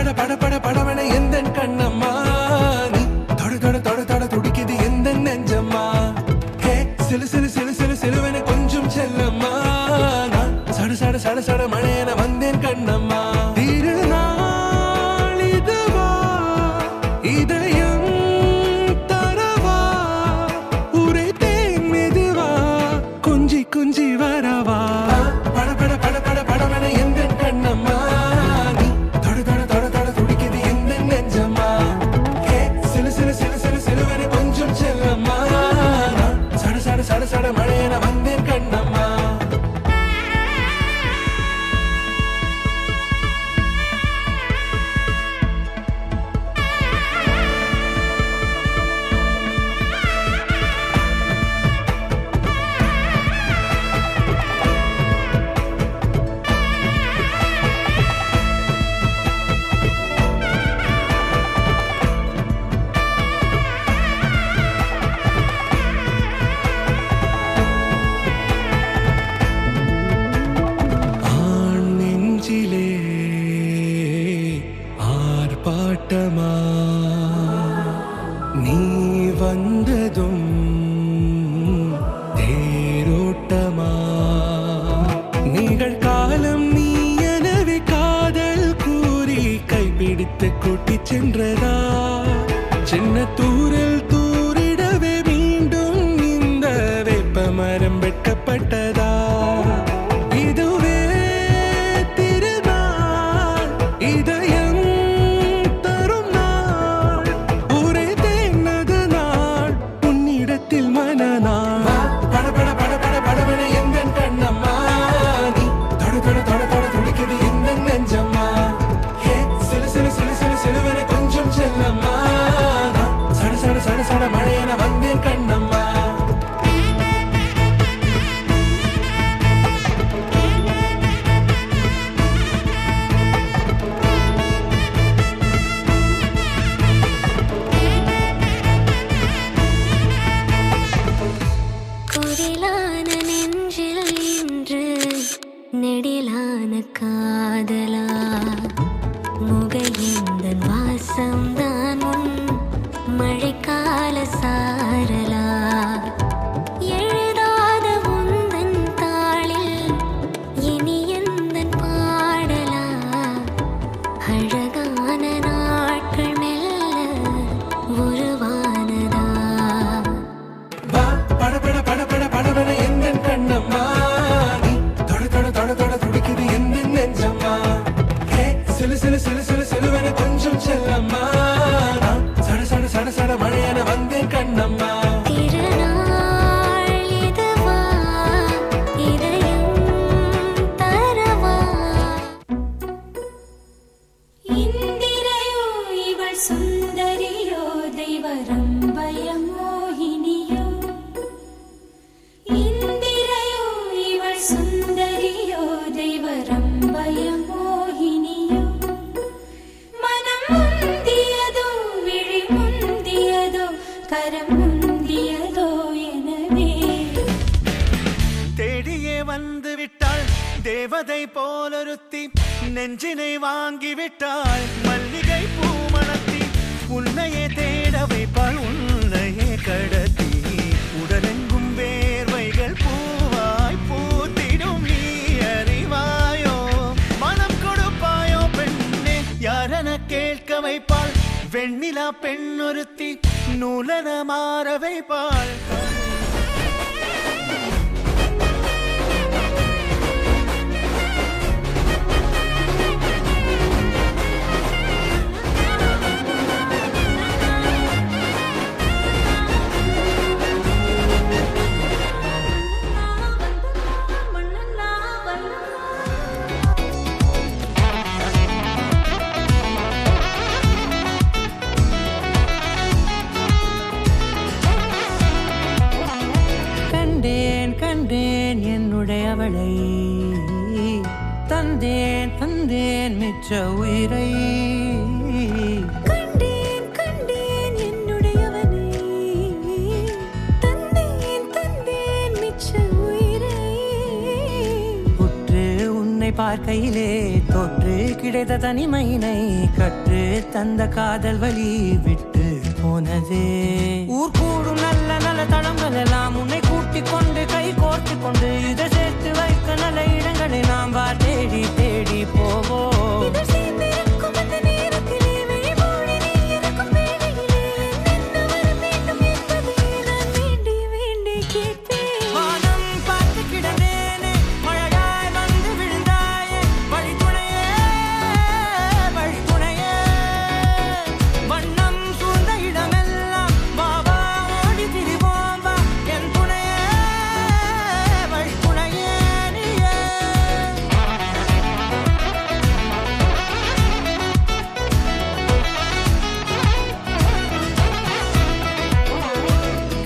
படவன எந்த கண்ணம்மா நீ தொட தொட தொட தொட துடிக்குது எந்த நெஞ்சம்மா ஹே சிலு சிலு சிலு சிலு சிலுவன கொஞ்சம் செல்லம்மா நான் சட சட சட சட மழையன வந்தேன் கண்ணம்மா திருநாள் இதுவா இதயம் தரவா உரைத்தேன் மெதுவா கொஞ்சி கொஞ்சி வரவா படவன எந்த கண்ணம்மா சட சட மழையன வந்தேன் கண்ணம்மா பாட்டமா நீ வந்ததும் தேரோட்டமா நிகழ்காலம் நீ எனவே காதல் கூறி கைப்பிடித்து கூட்டி சென்றதா சின்ன தூரல் தூரிடவே மீண்டும் இந்த வேப்ப மரம் வெட்கப்பட்டதா இதுவே திருநாள் இதயம் மழையன வந்தேன் கண்ணம்மா குரிலான நெஞ்சில் இன்று நெடிலான காதலா முகையந்தன் வாசம்தான் உன் மழைக்கால சாரலா எழுதாத உந்தன் தாளில் இனி எந்தன் பாடலா அழகான நாட்கள் மெல்ல உருவானதா படவன எந்த கண்ணம்மா நீ தொட தொட தொட தொட துடிக்குது எந்த நெஞ்சம்மா ஹே சிலு சிலு சிலு சிலு சிலுவன கொஞ்சம் செல்லம்மா சட சட மழையன வந்தேன் கண்ணம்மா திருநாள் இதுவா இதயம் தரவா இந்திரையோ இவள் சுந்தரியோ தெய்வரம்பய மோகினியோ இந்திரையோ இவள் சுந்தரியோ தெய்வரம்பய மோகினியோ மனம் முந்தியதோ விழி முந்தியதோ கரம் முந்தியதோ எனவே தேடியே வந்து விட்டாள் தேவதை போலொருத்தி நெஞ்சினை வாங்கி விட்டாள் மல்லிகை பூமணத்தி உன்னையே தேட வைப்பாள் உன்னையே கடத்தி உடலெங்கும் வேர்வைகள் பூவாய் பூத்திடும் நீ அறிவாயோ மனம் கொடுப்பாயோ பெண்ணே யாரென கேட்க வைப்பாள் வெண்ணிலா பெண்ணொருத்தி நூலன மாற வைப்பாள் கண்டேன் என்னுடையவளை தந்தேன் தந்தேன் மிச்ச உயிரை கண்டேன் கண்டேன் என்னுடையவனை தந்தேன் தந்தேன் மிச்ச உயிரை உற்று உன்னை பார்க்கையிலே தொற்று கிடைத்த தனிமையினை கற்று தந்த காதல் வழி விட்டு போனதே. ஊர் கூடும் நல்ல நல்ல தளங்கள் எல்லாம் உன்னை கூட்டிக் கொண்டு கை கோர்த்து கொண்டு இதை சேர்த்து வைக்க நல்ல இடங்களை நாம் வா தேடி தேடி போவோம். இதழ் சேர்ந்திருக்கும் அந்த நேரத்திலே விழிமூடி நீ இருக்கும் வேளையிலே என்னென்ன வர வேண்டும் என்பதை நான் வேண்டி வேண்டி கேட்பேன். வானம் பார்த்து கிடந்தேனே, மழையாய் வந்து விழுந்தாயே, வழித்துணையே, வழித்துணையே. வண்ணம் சூழ்ந்த இடமெல்லாம் வா வா ஓடி திரிவோம் வா, என் துணையே, வழித்துணையே நீயே.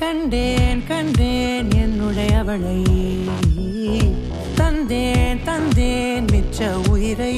கண்டேன் கண்டேன் என்னுடையவளை, தந்தேன் தந்தேன் மிச்ச உயிரை.